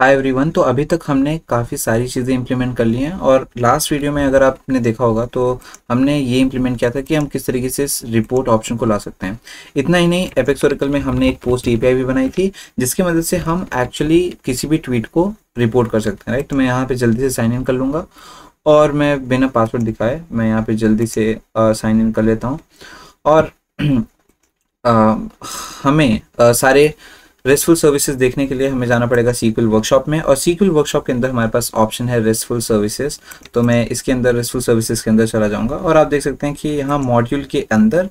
Hi everyone. तो अभी तक हमने काफ़ी सारी चीज़ें इंप्लीमेंट कर ली हैं और लास्ट वीडियो में अगर आपने देखा होगा तो हमने ये इंप्लीमेंट किया था कि हम किस तरीके से इस रिपोर्ट ऑप्शन को ला सकते हैं। इतना ही नहीं, एपेक्स ओरेकल में हमने एक पोस्ट एपीआई भी बनाई थी जिसकी मदद से हम एक्चुअली किसी भी ट्वीट को रिपोर्ट कर सकते हैं। राइट, तो मैं यहाँ पे जल्दी से साइन इन कर लूँगा और मैं बिना पासवर्ड दिखाए मैं यहाँ पे जल्दी से साइन इन कर लेता हूँ। और अ, हमें सारे रेस्टफुल सर्विसेज देखने के लिए हमें जाना पड़ेगा सीक्वल वर्कशॉप में, और सीक्वल वर्कशॉप के अंदर हमारे पास ऑप्शन है रेस्टफुल सर्विसेज। तो मैं इसके अंदर रेस्टफुल सर्विसेज के अंदर चला जाऊंगा और आप देख सकते हैं कि यहाँ मॉड्यूल के अंदर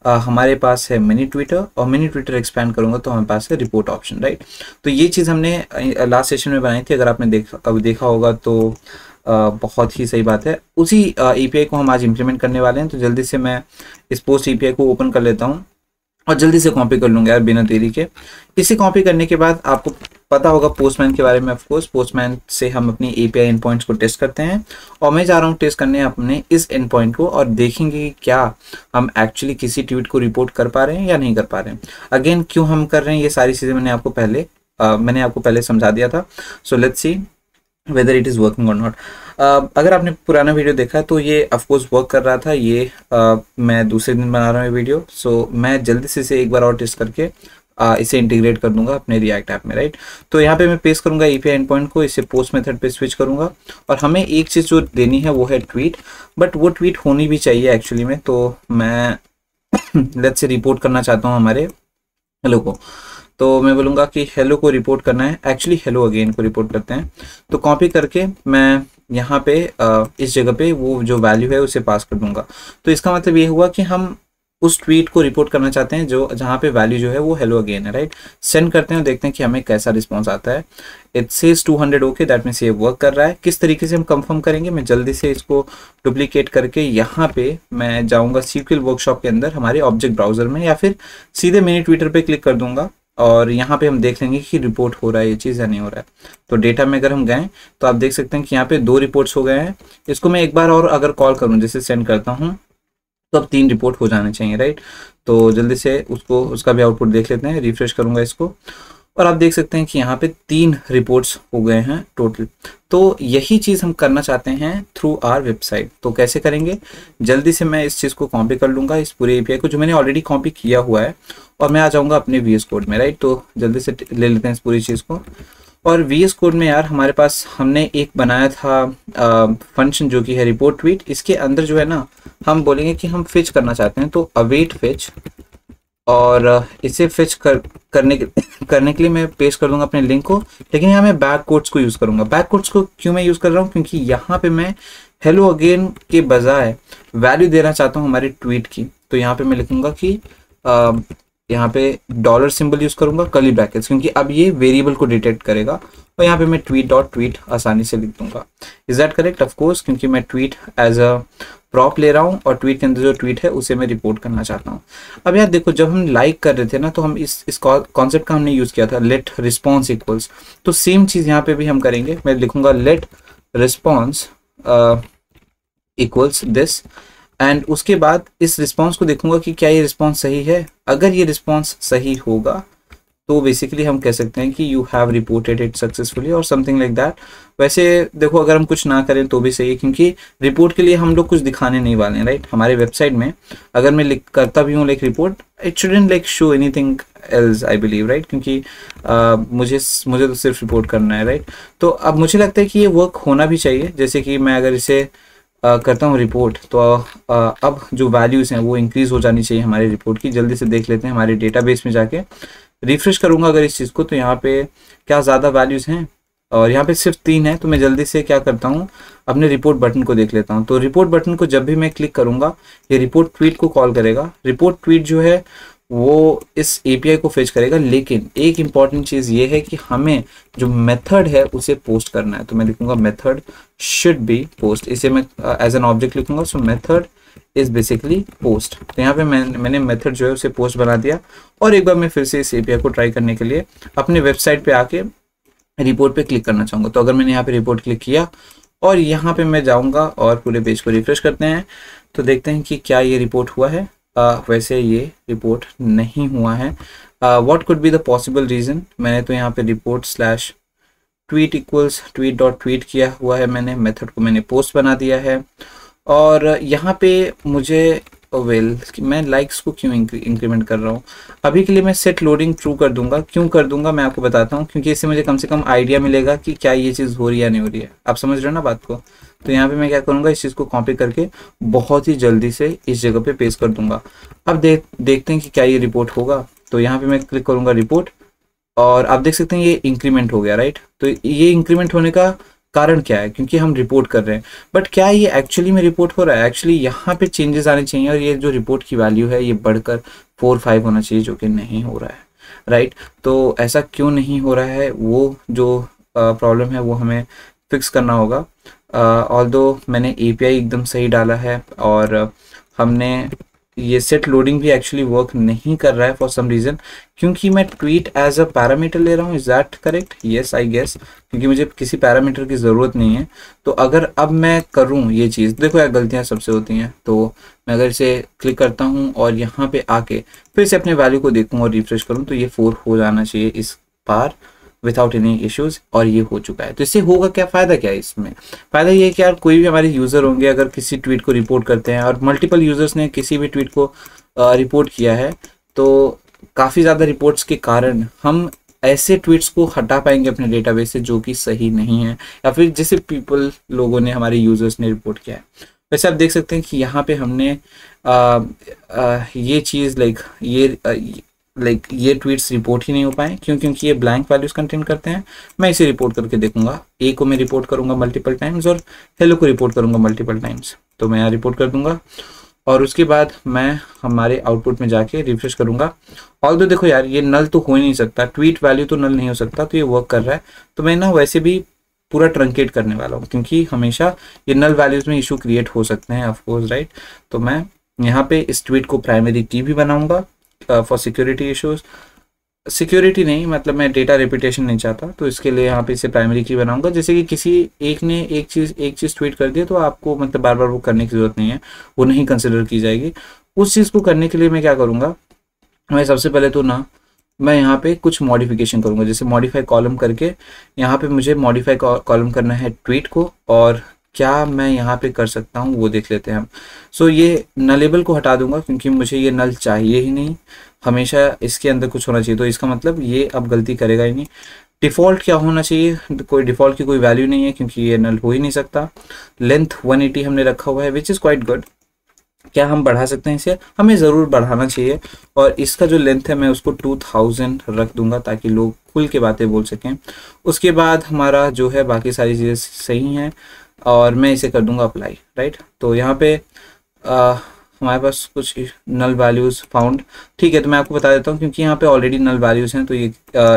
हमारे पास है मिनी ट्विटर, और मिनी ट्विटर एक्सपैंड करूंगा तो हमारे पास है रिपोर्ट ऑप्शन। राइट, तो ये चीज़ हमने लास्ट सेशन में बनाई थी, अगर आपने देखा होगा तो बहुत ही सही बात है। उसी एपीआई को हम आज इंप्लीमेंट करने वाले हैं। तो जल्दी से मैं इस पोस्ट एपीआई को ओपन कर लेता हूँ और जल्दी से कॉपी कर लूँगा यार बिना देरी के। इसे कॉपी करने के बाद आपको पता होगा पोस्टमैन के बारे में। ऑफ कोर्स पोस्टमैन से हम अपनी एपीआई एंड पॉइंट्स को टेस्ट करते हैं, और मैं जा रहा हूँ टेस्ट करने अपने इस एंड पॉइंट को, और देखेंगे कि क्या हम एक्चुअली किसी ट्वीट को रिपोर्ट कर पा रहे हैं या नहीं कर पा रहे हैं। अगेन क्यों हम कर रहे हैं ये सारी चीज़ें मैंने आपको पहले समझा दिया था। So let's see whether it is working और नॉट। अगर आपने पुराना वीडियो देखा है तो ये ऑफकोर्स वर्क कर रहा था। ये मैं दूसरे दिन बना रहा हूँ ये वीडियो, सो मैं जल्दी से इसे एक बार और टेस्ट करके इसे इंटीग्रेट कर दूंगा अपने रिएक्ट ऐप में। राइट, तो यहाँ पे मैं पेस्ट करूंगा एपीआई एंड पॉइंट को, इसे पोस्ट मेथड पे स्विच करूंगा, और हमें एक चीज़ जो देनी है वो है ट्वीट, बट वो ट्वीट होनी भी चाहिए एक्चुअली में। तो मैं लेट्स से रिपोर्ट करना चाहता हूँ हमारे हेलो को, तो मैं बोलूँगा कि हेलो को रिपोर्ट करना है। एक्चुअली हेलो अगेन को रिपोर्ट करते हैं। तो कॉपी करके मैं यहाँ पे इस जगह पे वो जो वैल्यू है उसे पास कर दूंगा। तो इसका मतलब ये हुआ कि हम उस ट्वीट को रिपोर्ट करना चाहते हैं जो जहाँ पे वैल्यू जो है वो हेलो अगेन है। राइट, सेंड करते हैं और देखते हैं कि हमें कैसा रिस्पॉन्स आता है। It says 200 okay, that means ये वर्क कर रहा है। किस तरीके से हम कंफर्म करेंगे, मैं जल्दी से इसको डुप्लीकेट करके यहाँ पे मैं जाऊँगा सीक्वल वर्कशॉप के अंदर हमारे ऑब्जेक्ट ब्राउजर में, या फिर सीधे मिनी ट्विटर पे क्लिक कर दूंगा और यहाँ पे हम देख लेंगे कि रिपोर्ट हो रहा है ये चीज़ या नहीं हो रहा है। तो डेटा में अगर हम गए तो आप देख सकते हैं कि यहाँ पे 2 रिपोर्ट्स हो गए हैं। इसको मैं एक बार और अगर कॉल करूँ, जैसे सेंड करता हूँ, तो अब 3 रिपोर्ट हो जाने चाहिए। राइट, तो जल्दी से उसका भी आउटपुट देख लेते हैं। रिफ्रेश करूँगा इसको और आप देख सकते हैं कि यहाँ पे 3 रिपोर्ट्स हो गए हैं टोटल। तो यही चीज़ हम करना चाहते हैं थ्रू आवर वेबसाइट। तो कैसे करेंगे, जल्दी से मैं इस चीज़ को कॉपी कर लूँगा, इस पूरे एपीआई को जो मैंने ऑलरेडी कॉपी किया हुआ है, और मैं आ जाऊँगा अपने वीएस कोड में। राइट, तो जल्दी से ले लेते हैं इस पूरी चीज़ को। और वीएस कोड में यार हमारे पास हमने एक बनाया था फंक्शन जो कि है रिपोर्ट ट्वीट। इसके अंदर जो है ना, हम बोलेंगे कि हम फिच करना चाहते हैं, तो अवेट फिच, और इसे फिच करने के लिए मैं पेस्ट कर दूंगा अपने लिंक को। लेकिन यहाँ मैं बैक कोट्स को यूज़ करूंगा। बैक कोट्स को क्यों मैं यूज़ कर रहा हूँ, क्योंकि यहाँ पे मैं हेलो अगेन के बजाय वैल्यू देना चाहता हूँ हमारे ट्वीट की। तो यहाँ पे मैं लिखूंगा कि यहाँ पे डॉलर सिंबल यूज़ करूंगा, कर्ली ब्रैकेट्स, क्योंकि अब ये वेरिएबल को डिटेक्ट करेगा, और यहाँ पे मैं ट्वीट डॉट ट्वीट आसानी से लिख दूंगा। Is that correct? Of course, क्योंकि मैं ट्वीट एज अ प्रॉप ले रहा हूँ और ट्वीट के अंदर जो ट्वीट है उसे मैं रिपोर्ट करना चाहता हूँ। अब यार देखो, जब हम लाइक कर रहे थे ना, तो हम इस कॉन्सेप्ट का हमने यूज़ किया था लेट रिस्पॉन्स इक्वल्स। तो सेम चीज़ यहाँ पे भी हम करेंगे। मैं लिखूंगा let response equals this, and उसके बाद इस रिस्पॉन्स को देखूंगा कि क्या ये रिस्पॉन्स सही है। अगर ये रिस्पॉन्स सही होगा तो बेसिकली हम कह सकते हैं कि you have reported it successfully और समथिंग लाइक दैट। वैसे देखो, अगर हम कुछ ना करें तो भी सही है, क्योंकि रिपोर्ट के लिए हम लोग कुछ दिखाने नहीं वाले हैं। राइट, हमारे वेबसाइट में अगर मैं करता भी हूँ like report, it shouldn't like show anything else I believe. Right, क्योंकि मुझे तो सिर्फ रिपोर्ट करना है। राइट, तो अब मुझे लगता है कि ये वर्क होना भी चाहिए। जैसे कि मैं अगर इसे करता हूँ रिपोर्ट, तो अब जो वैल्यूज़ हैं वो इंक्रीज़ हो जानी चाहिए हमारे रिपोर्ट की। जल्दी से देख लेते हैं हमारे डेटाबेस में जाके। रिफ्रेश करूँगा अगर इस चीज़ को, तो यहाँ पे क्या ज़्यादा वैल्यूज़ हैं, और यहाँ पे सिर्फ 3 है। तो मैं जल्दी से क्या करता हूँ, अपने रिपोर्ट बटन को देख लेता हूँ। तो रिपोर्ट बटन को जब भी मैं क्लिक करूँगा, ये रिपोर्ट ट्वीट को कॉल करेगा। रिपोर्ट ट्वीट जो है वो इस एपीआई को फेच करेगा, लेकिन एक इम्पॉर्टेंट चीज़ ये है कि हमें जो मेथड है उसे पोस्ट करना है। तो मैं लिखूंगा मेथड शुड बी पोस्ट, इसे मैं एज एन ऑब्जेक्ट लिखूंगा। सो मेथड इज बेसिकली पोस्ट। तो यहाँ पे मैंने मेथड जो है उसे पोस्ट बना दिया। और एक बार मैं फिर से इस एपीआई को ट्राई करने के लिए अपने वेबसाइट पे आके रिपोर्ट पे क्लिक करना चाहूँगा। तो अगर मैंने यहाँ पे रिपोर्ट क्लिक किया और यहाँ पे मैं जाऊँगा और पूरे पेज को रिफ्रेश करते हैं, तो देखते हैं कि क्या ये रिपोर्ट हुआ है। वैसे ये रिपोर्ट नहीं हुआ है। What could be the possible reason. मैंने तो यहाँ पे report slash tweet equals tweet dot tweet किया हुआ है मैंने, मेथड को मैंने पोस्ट बना दिया है। और यहाँ पे मुझे मैं लाइक्स को क्यों इंक्रीमेंट कर रहा हूँ, अभी के लिए मैं सेट लोडिंग ट्रू कर दूंगा। क्यों कर दूंगा मैं आपको बताता हूँ, क्योंकि इससे मुझे कम से कम आइडिया मिलेगा कि क्या ये चीज़ हो रही है या नहीं हो रही है। आप समझ रहे हो ना बात को। तो यहाँ पे मैं क्या करूँगा, इस चीज़ को कॉपी करके बहुत ही जल्दी से इस जगह पे पेस्ट कर दूंगा। अब देखते हैं कि क्या ये रिपोर्ट होगा। तो यहाँ पे मैं क्लिक करूँगा रिपोर्ट, और आप देख सकते हैं ये इंक्रीमेंट हो गया, राइट। तो ये इंक्रीमेंट होने का कारण क्या है, क्योंकि हम रिपोर्ट कर रहे हैं। बट क्या ये एक्चुअली में रिपोर्ट हो रहा है? एक्चुअली यहाँ पे चेंजेस आने चाहिए, और ये जो रिपोर्ट की वैल्यू है ये बढ़कर 4-5 होना चाहिए, जो कि नहीं हो रहा है, राइट। तो ऐसा क्यों नहीं हो रहा है, वो जो प्रॉब्लम है वो हमें फिक्स करना होगा। ऑल्दो मैंने एपीआई एकदम सही डाला है, और हमने ये सेट लोडिंग भी एक्चुअली वर्क नहीं कर रहा है फॉर सम रीज़न, क्योंकि मैं ट्वीट एज अ पैरामीटर ले रहा हूँ। Is that correct? Yes I guess, क्योंकि मुझे किसी पैरामीटर की ज़रूरत नहीं है। तो अगर अब मैं करूँ ये चीज़, देखो यार गलतियाँ सबसे होती हैं। तो मैं अगर इसे क्लिक करता हूँ और यहाँ पे आके फिर से अपने वैल्यू को देखूँ और रिफ्रेश करूँ, तो ये 4 हो जाना चाहिए इस बार विदाउट एनी इश्यूज, और ये हो चुका है। तो इससे होगा क्या, फ़ायदा क्या है इसमें? फ़ायदा ये है कि यार कोई भी हमारे यूज़र होंगे, अगर किसी ट्वीट को रिपोर्ट करते हैं और मल्टीपल यूज़र्स ने किसी भी ट्वीट को रिपोर्ट किया है, तो काफ़ी ज़्यादा रिपोर्ट्स के कारण हम ऐसे ट्वीट्स को हटा पाएंगे अपने डेटाबेस से जो कि सही नहीं है, या फिर जिसे लोगों ने, हमारे यूज़र्स ने रिपोर्ट किया है। वैसे आप देख सकते हैं कि यहाँ पे हमने ये चीज़ ये ट्वीट्स रिपोर्ट ही नहीं हो पाए। क्यों? क्योंकि ये ब्लैंक वैल्यूज कंटेन करते हैं। मैं इसे रिपोर्ट करके देखूंगा। ए को मैं रिपोर्ट करूंगा मल्टीपल टाइम्स, और हेलो को रिपोर्ट करूंगा मल्टीपल टाइम्स। तो मैं यहाँ रिपोर्ट कर दूंगा, और उसके बाद मैं हमारे आउटपुट में जाके रिफ्रेश करूंगा। ऑल्दो देखो यार, ये नल तो हो ही नहीं सकता, ट्वीट वैल्यू तो नल नहीं हो सकता, तो ये वर्क कर रहा है। तो मैं ना वैसे भी पूरा ट्रंकेट करने वाला हूँ, क्योंकि हमेशा ये नल वैल्यूज में इशू क्रिएट हो सकते हैं ऑफकोर्स, राइट। तो मैं यहाँ पे इस ट्वीट को प्राइमरी की भी बनाऊंगा फॉर सिक्योरिटी इश्यूज। सिक्योरिटी नहीं, मतलब मैं डेटा रेपुटेशन नहीं चाहता, तो इसके लिए यहाँ पे इसे प्राइमरी की बनाऊंगा। जैसे कि किसी एक ने एक चीज़ ट्वीट कर दी, तो आपको मतलब बार बार वो करने की ज़रूरत नहीं है, वो नहीं कंसिडर की जाएगी। उस चीज़ को करने के लिए मैं क्या करूँगा, मैं सबसे पहले तो ना मैं यहाँ पे कुछ मॉडिफिकेशन करूँगा। जैसे मॉडिफाई कॉलम करके यहाँ पे मुझे मॉडिफाई कॉलम करना है ट्वीट को, और क्या मैं यहाँ पे कर सकता हूँ वो देख लेते हैं हम। सो ये नलेबल को हटा दूंगा, क्योंकि मुझे ये नल चाहिए ही नहीं, हमेशा इसके अंदर कुछ होना चाहिए। तो इसका मतलब ये अब गलती करेगा ही नहीं। डिफ़ॉल्ट क्या होना चाहिए, कोई डिफ़ॉल्ट की कोई वैल्यू नहीं है, क्योंकि ये नल हो ही नहीं सकता। लेंथ 180 हमने रखा हुआ है, विच इज़ क्वाइट गुड। क्या हम बढ़ा सकते हैं इसे? हमें ज़रूर बढ़ाना चाहिए, और इसका जो लेंथ है मैं उसको 2000 रख दूंगा, ताकि लोग खुल के बातें बोल सकें। उसके बाद हमारा जो है बाकी सारी चीज़ें सही हैं, और मैं इसे कर दूंगा अप्लाई, राइट। तो यहाँ पे हमारे पास कुछ नल वैल्यूज़ फाउंड, ठीक है। तो मैं आपको बता देता हूँ, क्योंकि यहाँ पे ऑलरेडी नल वैल्यूज़ हैं, तो ये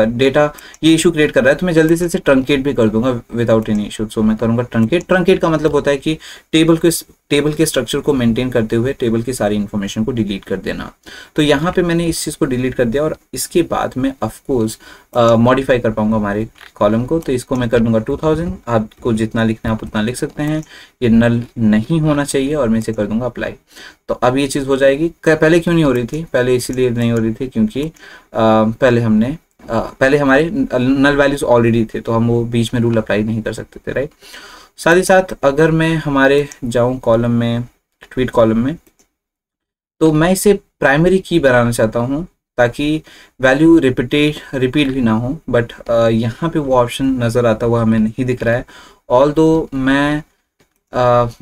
डेटा ये इशू क्रिएट कर रहा है, तो मैं जल्दी से इसे ट्रंकेट भी कर दूंगा विदाउट एनी इशू। सो मैं करूँगा ट्रंकेट। ट्रंकेट का मतलब होता है कि टेबल के स्ट्रक्चर को मेंटेन करते हुए टेबल की सारी इन्फॉर्मेशन को डिलीट कर देना। तो यहाँ पे मैंने इस चीज़ को डिलीट कर दिया, और इसके बाद मैं ऑफकोर्स मॉडिफाई कर पाऊंगा हमारे कॉलम को। तो इसको मैं कर दूंगा 2000। आपको जितना लिखना है आप उतना लिख सकते हैं। ये नल नहीं होना चाहिए, और मैं इसे कर दूंगा अप्लाई। तो अब ये चीज़ हो जाएगी। पहले क्यों नहीं हो रही थी? पहले इसीलिए नहीं हो रही थी क्योंकि पहले हमारे नल वैल्यूज ऑलरेडी थे, तो हम वो बीच में रूल अप्लाई नहीं कर सकते थे, राइट। साथ ही साथ अगर मैं हमारे जाऊं कॉलम में, ट्वीट कॉलम में, तो मैं इसे प्राइमरी की बनाना चाहता हूं, ताकि वैल्यू रिपीट भी ना हो। बट यहाँ पे वो ऑप्शन नज़र आता हुआ हमें नहीं दिख रहा है। ऑल्दो मैं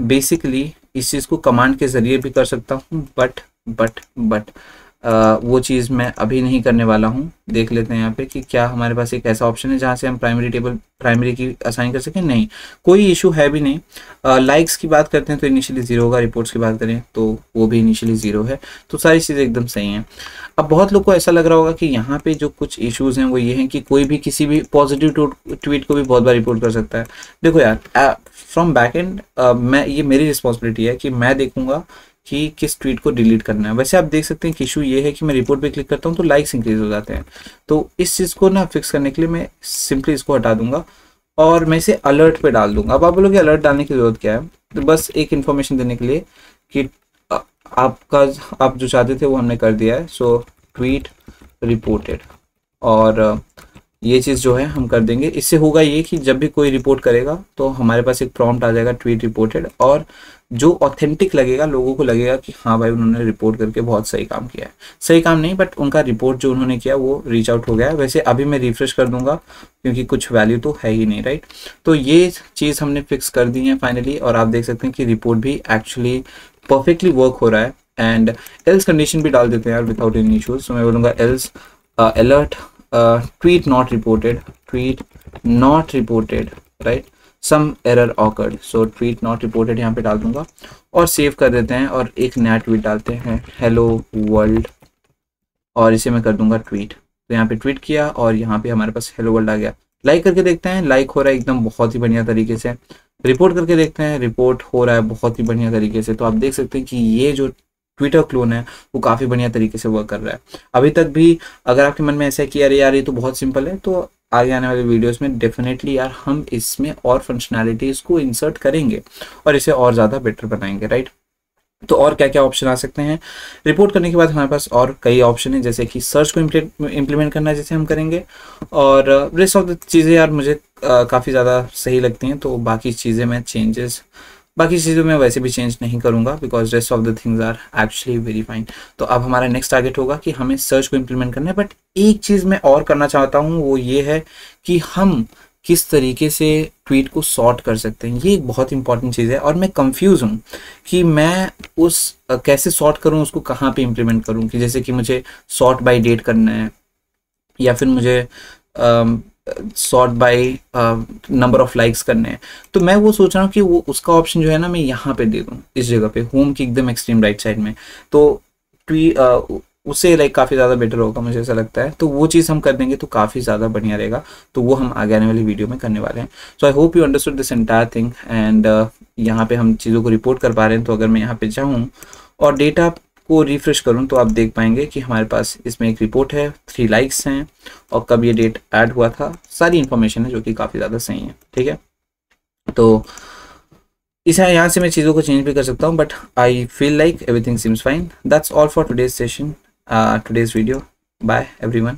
बेसिकली इस चीज़ को कमांड के ज़रिए भी कर सकता हूँ, बट वो चीज़ मैं अभी नहीं करने वाला हूँ। देख लेते हैं यहाँ पे कि क्या हमारे पास एक ऐसा ऑप्शन है जहाँ से हम प्राइमरी की असाइन कर सकें। नहीं, कोई इशू है भी नहीं। लाइक्स की बात करते हैं तो इनिशियली 0 होगा। रिपोर्ट्स की बात करें तो वो भी इनिशियली 0 है। तो सारी चीज़ें एकदम सही हैं। अब बहुत लोग को ऐसा लग रहा होगा कि यहाँ पे जो कुछ इश्यूज़ हैं वो ये हैं कि कोई भी किसी भी पॉजिटिव ट्वीट को भी बहुत बार रिपोर्ट कर सकता है। देखो यार, फ्रॉम बैक एंड ये मेरी रिस्पॉन्सिबिलिटी है कि मैं देखूंगा कि किस ट्वीट को डिलीट करना है। वैसे आप देख सकते हैं कि इशू ये है कि मैं रिपोर्ट पे क्लिक करता हूँ तो लाइक्स इंक्रीज हो जाते हैं। तो इस चीज़ को ना फिक्स करने के लिए मैं सिंपली इसको हटा दूंगा और मैं इसे अलर्ट पे डाल दूंगा। अब आप बोलोगे अलर्ट डालने की ज़रूरत क्या है? तो बस एक इन्फॉर्मेशन देने के लिए कि आप जो चाहते थे वो हमने कर दिया है। सो ट्वीट रिपोर्टेड, और ये चीज़ जो है हम कर देंगे। इससे होगा ये कि जब भी कोई रिपोर्ट करेगा तो हमारे पास एक प्रॉम्प्ट आ जाएगा ट्वीट रिपोर्टेड, और जो ऑथेंटिक लगेगा, लोगों को लगेगा कि हाँ भाई उन्होंने रिपोर्ट करके बहुत सही काम किया है। सही काम नहीं, बट उनका रिपोर्ट जो उन्होंने किया वो रीच आउट हो गया है। वैसे अभी मैं रिफ्रेश कर दूंगा क्योंकि कुछ वैल्यू तो है ही नहीं, राइट। तो ये चीज़ हमने फिक्स कर दी है फाइनली, और आप देख सकते हैं कि रिपोर्ट भी एक्चुअली परफेक्टली वर्क हो रहा है। एंड एल्स कंडीशन भी डाल देते हैं यार विदाउट एनी इश्यूज। तो मैं बोलूँगा else alert tweet not reported, right, some error occurred, so tweet not reported यहाँ पे डाल दूंगा और सेव कर देते हैं, और एक नया ट्वीट डालते हैं हेलो वर्ल्ड, और इसे मैं कर दूंगा ट्वीट। तो यहाँ पे ट्वीट किया और यहाँ पे हमारे पास हेलो वर्ल्ड आ गया। लाइक करके देखते हैं, लाइक हो रहा है एकदम बहुत ही बढ़िया तरीके से। रिपोर्ट करके देखते हैं, रिपोर्ट हो रहा है बहुत ही बढ़िया तरीके से। तो आप देख सकते हैं कि ये जो ट्विटर क्लोन है वो काफ़ी बढ़िया तरीके से वर्क कर रहा है। अभी तक भी अगर आपके मन में ऐसा है कि अरे यार ये तो बहुत सिंपल है, तो आगे आने वाले वीडियोस में डेफिनेटली यार हम इसमें और फंक्शनैलिटीज़ को इंसर्ट करेंगे और इसे और ज़्यादा बेटर बनाएंगे, राइट। तो और क्या क्या ऑप्शन आ सकते हैं रिपोर्ट करने के बाद हमारे पास? और कई ऑप्शन है, जैसे कि सर्च को इम्प्लीमेंट करना जैसे हम करेंगे, और रेस्ट ऑफ द चीज़ें यार मुझे काफ़ी ज़्यादा सही लगती हैं। तो बाकी चीज़ें मैं वैसे भी चेंज नहीं करूंगा because rest of the things are actually very fine. तो अब हमारा नेक्स्ट टारगेट होगा कि हमें सर्च को इम्प्लीमेंट करना है। बट एक चीज़ मैं और करना चाहता हूँ, वो ये है कि हम किस तरीके से ट्वीट को सॉर्ट कर सकते हैं। ये एक बहुत इंपॉर्टेंट चीज़ है और मैं कंफ्यूज हूँ कि मैं कैसे सॉर्ट करूँ, उसको कहाँ पे इम्प्लीमेंट करूँ। कि जैसे कि मुझे सॉर्ट बाय डेट करना है, या फिर मुझे sort by number of likes करने हैं। तो मैं वो सोच रहा हूँ कि वो उसका ऑप्शन जो है ना मैं यहाँ पे दे दूँ, इस जगह पे होम की एकदम एक्सट्रीम राइट साइड में। तो उससे लाइक काफ़ी ज़्यादा बेटर होगा मुझे ऐसा लगता है। तो वो चीज़ हम कर देंगे तो काफ़ी ज़्यादा बढ़िया रहेगा। तो वो हम आगे आने वाली वीडियो में करने वाले हैं। So I hope you understood this entire thing. And यहाँ पे हम चीज़ों को रिपोर्ट कर पा रहे हैं। तो अगर मैं यहाँ पे जाऊँ और डेटा को रिफ्रेश करूं तो आप देख पाएंगे कि हमारे पास इसमें एक रिपोर्ट है, 3 लाइक्स हैं, और कब ये डेट ऐड हुआ था, सारी इन्फॉर्मेशन है जो कि काफ़ी ज़्यादा सही है, ठीक है। तो इस यहाँ से मैं चीज़ों को चेंज भी कर सकता हूँ, but I feel like everything seems fine. That's all for today's session, today's video. Bye everyone.